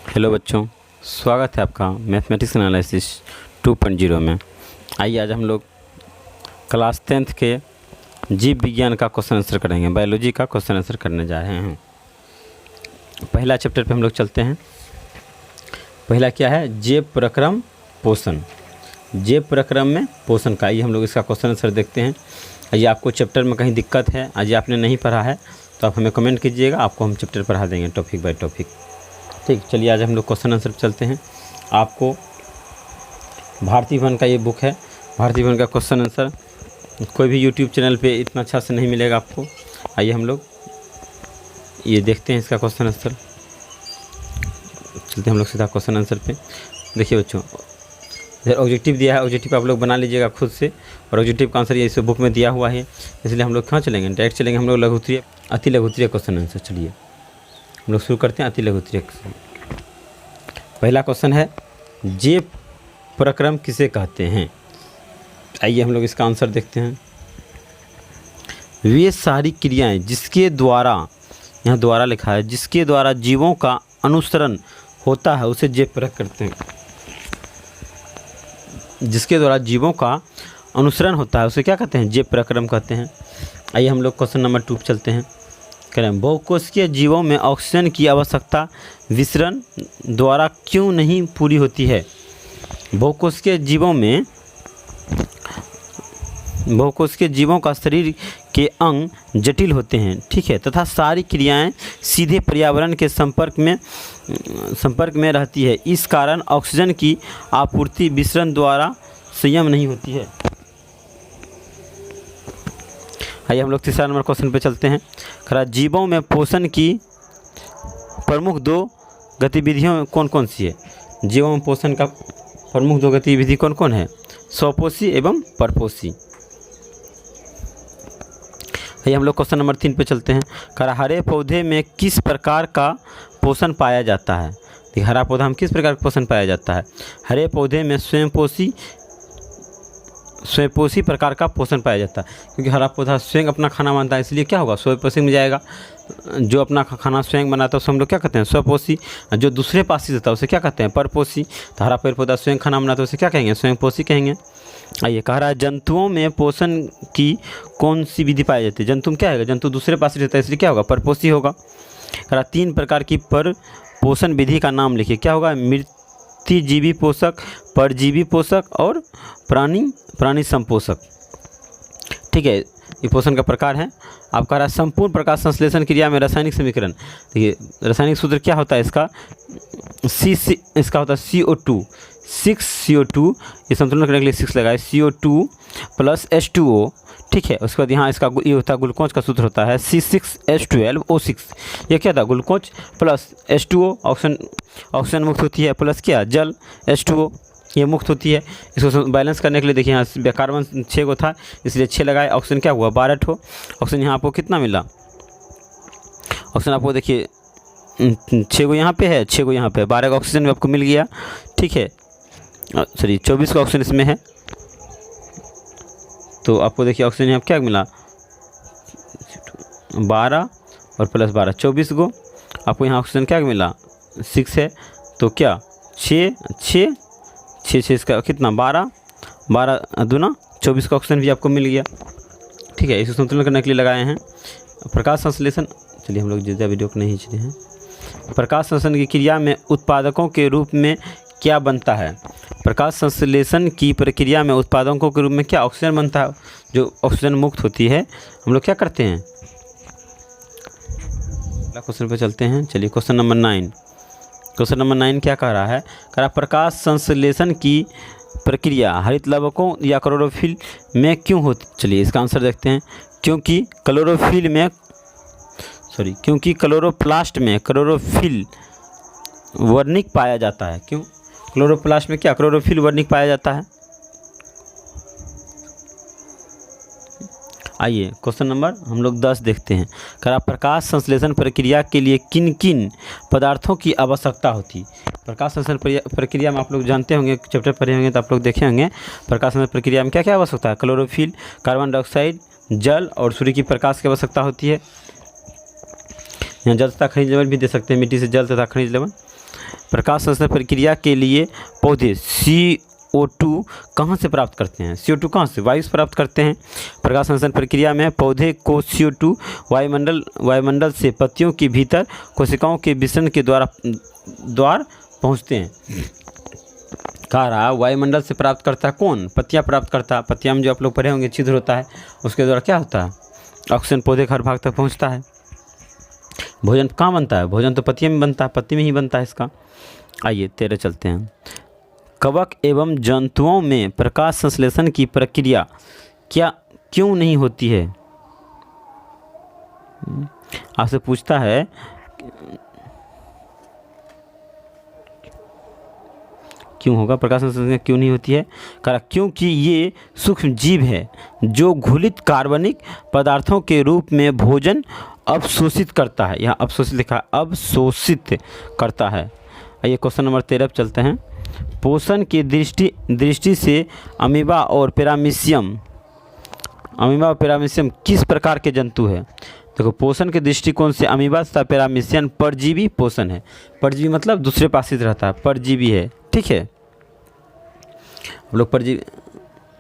Hello बच्चों, स्वागत है आपका मैथमेटिक्स एनालिसिस 2.0 में। आइए आज हम लोग क्लास 10th के जीव विज्ञान का क्वेश्चन आंसर करेंगे। बायोलॉजी का क्वेश्चन आंसर करने जा रहे हैं। पहला चैप्टर पे हम लोग चलते हैं। पहला क्या है? जैव प्रक्रम पोषण। जैव प्रक्रम में पोषण का, आइए हम लोग इसका क्वेश्चन आंसर देखते हैं। आइए, आपको चैप्टर में कहीं दिक्कत है, आज आपने नहीं पढ़ा है तो आप हमें कमेंट कीजिएगा, आपको हम चैप्टर पढ़ा देंगे टॉपिक बाय टॉपिक। ठीक, चलिए आज हम लोग क्वेश्चन आंसर चलते हैं। आपको भारती भवन का ये बुक है, भारती भवन का क्वेश्चन आंसर कोई भी यूट्यूब चैनल पे इतना अच्छा से नहीं मिलेगा आपको। आइए हम लोग ये देखते हैं इसका क्वेश्चन आंसर। चलते हैं हम लोग सीधा क्वेश्चन आंसर पे। देखिए बच्चों, इधर ऑब्जेक्टिव दिया है, ऑब्जेक्टिव आप लोग बना लीजिएगा खुद से, और ऑब्जेक्टिव का आंसर ये इस बुक में दिया हुआ है, इसलिए हम लोग कहाँ चलेंगे? डायरेक्ट चलेंगे हम लोग लघुत्तरीय, अति लघुत्तरीय क्वेश्चन आंसर। चलिए हम लोग शुरू करते हैं अति लघुत्तरीय। पहला क्वेश्चन है, जैव प्रक्रम किसे कहते हैं? आइए हम लोग इसका आंसर देखते हैं। वे सारी क्रियाएं जिसके द्वारा, यहाँ द्वारा लिखा है, जिसके द्वारा जीवों का अनुसरण होता है उसे जैव प्रक्रम कहते हैं। जिसके द्वारा जीवों का अनुसरण होता है उसे क्या कहते हैं? जैव प्रक्रम कहते हैं। आइए हम लोग क्वेश्चन नंबर 2 पे चलते हैं। कह रहे हैं, बहुकोशिकीय जीवों में ऑक्सीजन की आवश्यकता विसरण द्वारा क्यों नहीं पूरी होती है? बहुकोशिकीय जीवों का शरीर के अंग जटिल होते हैं, ठीक है, तथा सारी क्रियाएं सीधे पर्यावरण के संपर्क में रहती है। इस कारण ऑक्सीजन की आपूर्ति विसरण द्वारा संयम नहीं होती है। आइए हम लोग तीसरा नंबर क्वेश्चन पे चलते हैं। खरा, जीवों में पोषण की प्रमुख 2 गतिविधियों कौन कौन सी है? जीवों में पोषण का प्रमुख 2 गतिविधि कौन कौन है? स्वपोषी एवं परपोषी। आइए हम लोग क्वेश्चन नंबर 3 पे चलते हैं। खरा, हरे पौधे में किस प्रकार का पोषण पाया जाता है? देखिए, हरा पौधा में किस प्रकार का पोषण पाया जाता है? हरे पौधे में स्वयंपोषी प्रकार का पोषण पाया जाता है, क्योंकि हरा पौधा स्वयं अपना खाना बनाता है, इसलिए क्या होगा? स्वयंपोषी में जाएगा। जो अपना खाना स्वयं बनाता है उसे हम लोग क्या कहते हैं? स्वपोषी। जो दूसरे पास देता है उसे क्या कहते हैं? परपोषी। तो हरा पेड़ पौधा स्वयं खाना बनाता है उसे क्या कहेंगे? स्वयंपोषी कहेंगे। आइए, कह रहा है, जंतुओं में पोषण की कौन सी विधि पाई जाती है? जंतु में क्या है? जंतु दूसरे पास रहता है, इसलिए क्या होगा? परपोषी होगा। कह रहा, 3 प्रकार की पोषण विधि का नाम लिखिए। क्या होगा? मृतजीवी पोषक, परजीवी पोषक और प्राणी संपोषक। ठीक है, ये पोषण का प्रकार है। आप कह रहा है, संपूर्ण प्रकाश संश्लेषण क्रिया में रासायनिक समीकरण। देखिए, रासायनिक सूत्र क्या होता है इसका? इसका होता है CO2, 6CO2। ये संतुलन करने के लिए 6 लगाए, CO2 + H2O। ठीक है, उसके बाद यहाँ इसका ये होता है ग्लूकोज का सूत्र होता है C6H12O6। ये क्या था? ग्लूकोज प्लस H2O, ऑक्सीजन मुक्त होती है, प्लस क्या? जल H2O, ये मुक्त होती है। इसको बैलेंस करने के लिए देखिए, यहाँ कार्बन 6 गो था, इसलिए 6 लगाए। ऑक्सीजन क्या हुआ? 12 ठो। ऑक्सीजन यहाँ आपको कितना मिला? ऑक्सीजन आपको देखिए 6 गो यहाँ पे है, 6 गो यहाँ पे, 12 का ऑक्सीजन भी आपको मिल गया। ठीक है, सॉरी 24 का ऑक्सीजन इसमें है, तो आपको देखिए ऑक्सीजन यहाँ क्या मिला? 12 और प्लस 12, 24 गो। आपको यहाँ ऑक्सीजन क्या मिला? 6 है, तो क्या 6 इसका कितना? 12 दूना 24 का ऑक्सीजन भी आपको मिल गया। ठीक है, इसको संतुलन करने के लिए लगाए हैं प्रकाश संश्लेषण। चलिए हम लोग ज़्यादा वीडियो को नहीं खींचते हैं। प्रकाश संश्लेषण की क्रिया में उत्पादकों के रूप में क्या बनता है? प्रकाश संश्लेषण की प्रक्रिया में उत्पादकों के रूप में क्या? ऑक्सीजन बनता है। जो ऑक्सीजन मुक्त होती है हम लोग क्या करते हैं? अगला क्वेश्चन पे चलते हैं। चलिए क्वेश्चन नंबर 9। क्वेश्चन नंबर 9 क्या कह रहा है? कह रहा, प्रकाश संश्लेषण की प्रक्रिया हरित लवकों या क्लोरोफिल में क्यों होती? चलिए इसका आंसर देखते हैं। क्योंकि क्लोरोप्लास्ट में क्लोरोफिल वर्णिक पाया जाता है। क्यों? क्लोरोप्लास्ट में क्या? क्लोरोफिल वर्णिक पाया जाता है। आइए क्वेश्चन नंबर हम लोग 10 देखते हैं। करा, प्रकाश संश्लेषण प्रक्रिया के लिए किन किन पदार्थों की आवश्यकता होती? प्रकाश संश्लेषण प्रक्रिया में आप लोग जानते होंगे, चैप्टर पढ़े होंगे तो आप लोग देखे होंगे। प्रकाश संश्लेषण प्रक्रिया में क्या क्या आवश्यकता है? क्लोरोफिल, कार्बन डाइऑक्साइड, जल और सूर्य की प्रकाश की आवश्यकता होती है। यहाँ जल तथा खनिज लवण भी दे सकते हैं, मिट्टी से जल तथा खनिज लवण। प्रकाश संश्लेषण प्रक्रिया के लिए पौधे CO2 कहाँ से प्राप्त करते हैं? CO2 कहाँ से? वायु से प्राप्त करते हैं। प्रकाश संश्लेषण प्रक्रिया में पौधे को CO2 वायुमंडल से पत्तियों के भीतर कोशिकाओं के विसरण के द्वार पहुँचते हैं। कह रहा वायुमंडल से प्राप्त करता है कौन? पत्तियाँ प्राप्त करता है। पत्तियाँ में जो आप लोग पढ़े होंगे छिद्र होता है, उसके द्वारा क्या होता है? ऑक्सीजन पौधे के हर भाग तक पहुँचता है। भोजन कहाँ बनता है? भोजन तो पत्तियों में बनता है, पत्ती में ही बनता है इसका। आइए 13 चलते हैं। कवक एवं जंतुओं में प्रकाश संश्लेषण की प्रक्रिया क्यों नहीं होती है? आपसे पूछता है क्यों होगा प्रकाश संश्लेषण क्यों नहीं होती है? क्योंकि ये सूक्ष्म जीव है जो घुलित कार्बनिक पदार्थों के रूप में भोजन अवशोषित करता है। यहाँ अवशोषित लिखा है, अवशोषित करता है। आइए क्वेश्चन नंबर 13 पर चलते हैं। पोषण की दृष्टि से अमीबा और पैरामीशियम किस प्रकार के जंतु है? देखो, पोषण के दृष्टिकोण से अमीबा तथा पैरामीशियम परजीवी पोषण है। परजीवी मतलब दूसरे पास ही रहता है, परजीवी है। ठीक है, हम लोग परजीवी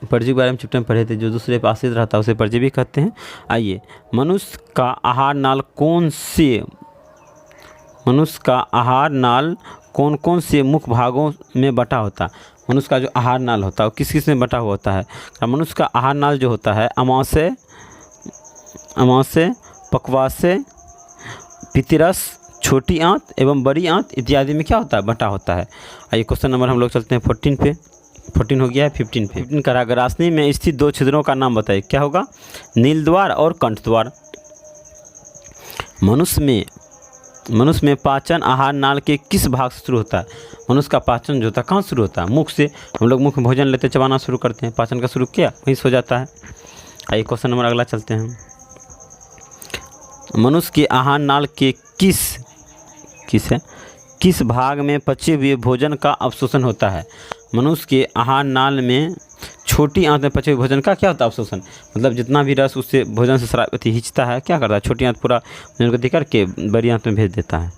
के बारे में चैप्टर में पढ़े थे। जो दूसरे पास ही रहता है उसे परजीवी कहते हैं। आइए, मनुष्य का आहार नाल कौन कौन से मुख्य भागों में बटा होता है? मनुष्य का जो आहार नाल होता है वो किस किस में बटा हुआ होता है? मनुष्य का आहार नाल जो होता है अमाशय, पक्वाशय, पितरस, छोटी आंत एवं बड़ी आंत इत्यादि में क्या होता है? बटा होता है। आइए क्वेश्चन नंबर हम लोग चलते हैं 14 पे। 14 हो गया है, 15 पे। 15 करा, ग्रासनी में स्थित 2 छिद्रों का नाम बताइए। क्या होगा? नील द्वार और कंठ द्वार। मनुष्य में पाचन आहार नाल के किस भाग से शुरू होता है? मनुष्य का पाचन जो होता है कहाँ शुरू होता है? मुख से। हम लोग मुख में भोजन लेते चबाना शुरू करते हैं, पाचन का शुरू किया वहीं से हो जाता है। आइए क्वेश्चन नंबर अगला चलते हैं। मनुष्य के आहार नाल के किस भाग में पचे हुए भोजन का अवशोषण होता है? मनुष्य के आहार नाल में छोटी आंत में पचे हुए भोजन का क्या होता है? अवशोषण। मतलब जितना भी रस उससे भोजन से खींचता है, क्या करता है? छोटी आंत पूरा भोजन को दे करके बड़ी आंत में भेज देता है।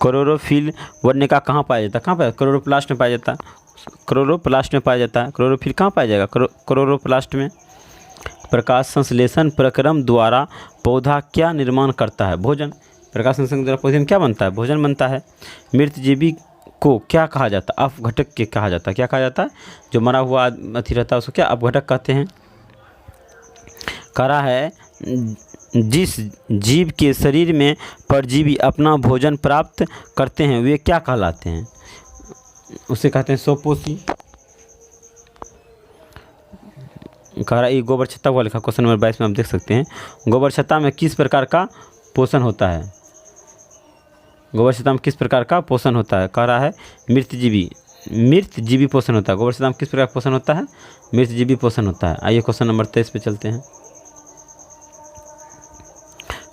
क्लोरोफिल वन्य का कहाँ पाया जाता है? कहाँ पाया? क्लोरोप्लास्ट में पाया जाता है। क्लोरोफिल कहाँ पाया जाएगा? क्लोरोप्लास्ट में। प्रकाश संश्लेषण प्रक्रम द्वारा पौधा क्या निर्माण करता है? भोजन। प्रकाश संश्लेषण द्वारा पौधे में क्या बनता है? भोजन बनता है। मृत जीवी को क्या कहा जाता है? अपघटक के कहा जाता है। क्या कहा जाता है? जो मरा हुआ अथी रहता है उसको क्या अपघटक कहते हैं। करा है, जिस जीव के शरीर में परजीवी अपना भोजन प्राप्त करते हैं वे क्या कहलाते हैं? उसे कहते हैं स्वपोषी। कह रहा है गोबर छत्ता हुआ लिखा, क्वेश्चन नंबर 22 में आप देख सकते हैं। गोबर छत्ता में किस प्रकार का पोषण होता है? गोबर छत्ता में किस प्रकार का पोषण होता है? कह रहा है मृतजीवी पोषण होता है। गोबर छत्ता में किस प्रकार का पोषण होता है? मृतजीवी पोषण होता है। आइए क्वेश्चन नंबर 23 पे चलते हैं।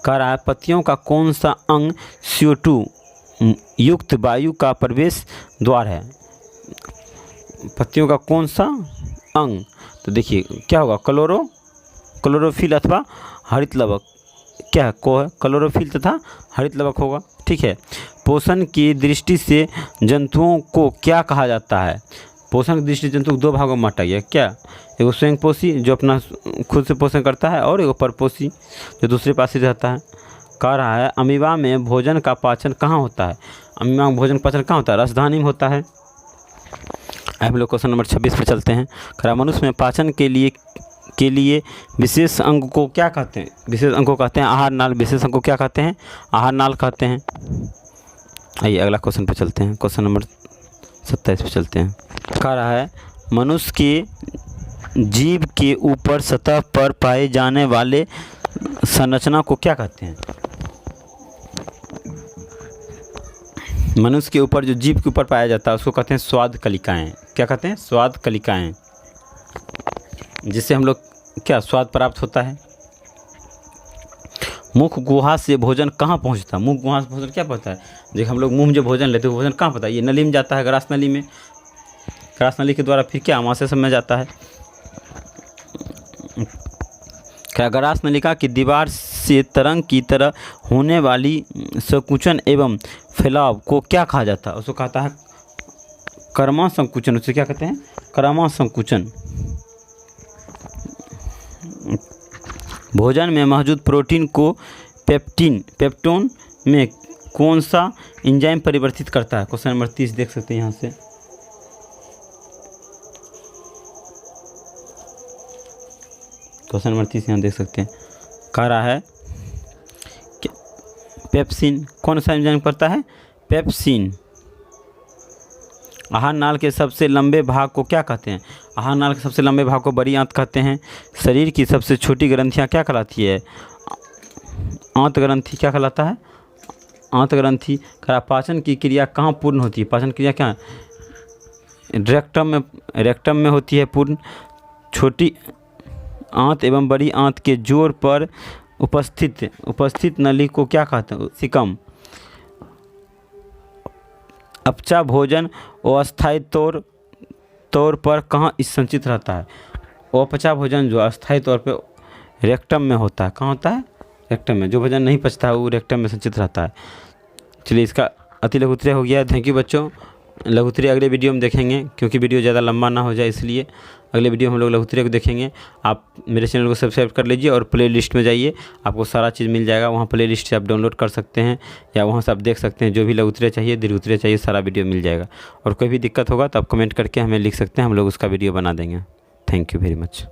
कह रहा है पत्तियों का कौन सा अंग CO2 युक्त वायु का प्रवेश द्वार है? पत्तियों का कौन सा अंग? तो देखिए क्या होगा? क्लोरोफिल अथवा हरित लवक। क्या है? क्लोरोफिल तथा हरित लवक होगा। ठीक है। पोषण की दृष्टि से जंतुओं को क्या कहा जाता है? पोषण की दृष्टि से जंतु को 2 भागों में बांटा गया। क्या? एगो स्वयंपोषी जो अपना खुद से पोषण करता है और एगो परपोषी जो दूसरे पास ही रहता है। कह रहा है अमीबा में भोजन का पाचन कहाँ होता है? अमीबा में भोजन का पाचन कहाँ होता है? रसधानी में होता है। हम लोग क्वेश्चन नंबर 26 पे चलते हैं। कह रहा मनुष्य में पाचन के लिए विशेष अंग को क्या कहते हैं? विशेष अंग को कहते हैं आहार नाल। विशेष अंग को क्या कहते हैं? आहार नाल कहते हैं। आइए अगला क्वेश्चन पे चलते हैं। क्वेश्चन नंबर 27 पे चलते हैं। कह रहा है मनुष्य के जीभ के ऊपर सतह पर पाए जाने वाले संरचना को क्या कहते हैं? मनुष्य के ऊपर जो जीभ के ऊपर पाया जाता है उसको कहते हैं स्वाद कलिकाएँ। क्या कहते हैं? स्वाद कलिकाएँ, जिससे हम लोग क्या स्वाद प्राप्त होता है। मुख गुहा से भोजन कहाँ पहुँचता है? मुख गुहा से भोजन क्या पहुँचता है? देखिए हम लोग मुंह में जो भोजन लेते हैं भोजन कहाँ पता है? ये नली में जाता है, ग्रास नली में। ग्रास नली के द्वारा फिर क्या आमाशय सब में जाता है। क्या ग्रास नलिका की दीवार से तरंग की तरह होने वाली संकुचन एवं फैलाव को क्या कहा जाता है? उसको कहता है कर्मा संकुचन। उसे क्या कहते हैं? कर्मा संकुचन। भोजन में मौजूद प्रोटीन को पेप्टोन में कौन सा एंजाइम परिवर्तित करता है? क्वेश्चन नंबर 30 देख सकते हैं यहाँ से। क्वेश्चन नंबर 30 यहाँ देख सकते हैं, कह रहा है कि पेप्सिन कौन सा एंजाइम करता है? पेप्सिन। आहार नाल के सबसे लंबे भाग को क्या कहते हैं? आहार नाल के सबसे लंबे भाग को बड़ी आंत कहते हैं। शरीर की सबसे छोटी ग्रंथियाँ क्या कहलाती है? आंत ग्रंथि क्या कहलाता है? आंत ग्रंथि। पाचन की क्रिया कहाँ पूर्ण होती है? पाचन क्रिया क्या है? रेक्टम में होती है पूर्ण। छोटी आंत एवं बड़ी आंत के जोड़ पर उपस्थित नली को क्या कहते हैं? सिकम। अपचा भोजन अस्थायी तौर पर कहाँ संचित रहता है? अपचा भोजन जो अस्थायी तौर पर रेक्टम में होता है। कहाँ होता है? रेक्टम में। जो भोजन नहीं पचता है वो रेक्टम में संचित रहता है। चलिए, इसका अति लघुत्तरीय हो गया। थैंक यू बच्चों। लघुत्तरीय अगले वीडियो में देखेंगे, क्योंकि वीडियो ज़्यादा लंबा ना हो जाए, इसलिए अगले वीडियो में हम लोग लघुत्तरीय को देखेंगे। आप मेरे चैनल को सब्सक्राइब कर लीजिए और प्ले लिस्ट में जाइए, आपको सारा चीज़ मिल जाएगा। वहाँ प्ले लिस्ट से आप डाउनलोड कर सकते हैं या वहाँ से आप देख सकते हैं। जो भी लघुत्तरीय चाहिए, दीर्घोत्तरीय चाहिए, सारा वीडियो मिल जाएगा। और कोई भी दिक्कत होगा तो आप कमेंट करके हमें लिख सकते हैं, हम लोग उसका वीडियो बना देंगे। Thank you very much.